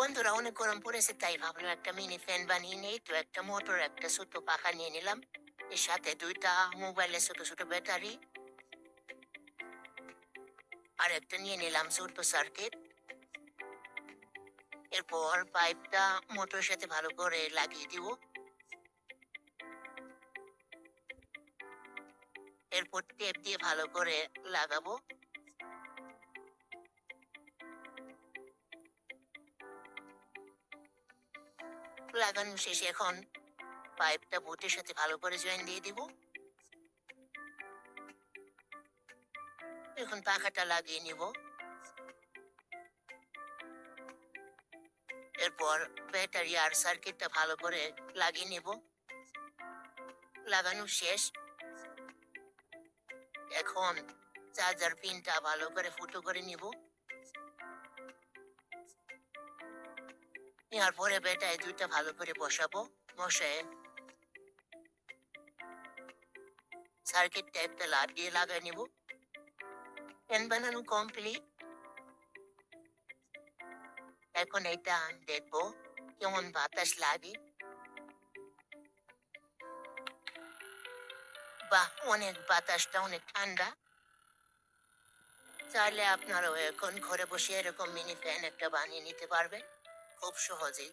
বন্ধুরা, অনেক গরম পড়েছে তাই ভাবলাম একটা মিনি ফ্যান বানিয়ে নেই। তো একটা মোটর, একটা ছোট পাখা নিয়ে নিলাম। এর সাথে দুইটা মোবাইলের ছোট ছোট ব্যাটারি, আর একটা নিয়ে নিলাম ছোট্ট সার্কিট। এরপর পাইপটা মোটরের সাথে ভালো করে লাগিয়ে দিব। এরপর টেপ দিয়ে ভালো করে লাগাবো। লাগানো শেষে এখন পাইপটা বোটের সাথে ভালো করে জয়েন দিয়ে দিব। এখন পাখাটা লাগিয়ে নিব। এরপর ব্যাটারি আর সার্কিটটা ভালো করে লাগিয়ে নেব। লাগানো শেষ। এখন চার্জার পিনটা ভালো করে ফুটো করে নিব। নেওয়ার পরে ব্যাটারি দুইটা ভালো করে বসাবো। বসায় সার্কিট টাইপটা লাগিয়ে লাগাই নিব। ফ্যান বানানো কমপ্লিট। এখন এটা দেখবো কেমন বাতাস লাগে। বাহ, অনেক বাতাসটা অনেক ঠান্ডা। চাইলে আপনারাও এখন ঘরে বসে এরকম মিনি ফ্যান একটা বানিয়ে নিতে পারবেন খুব সহজেই।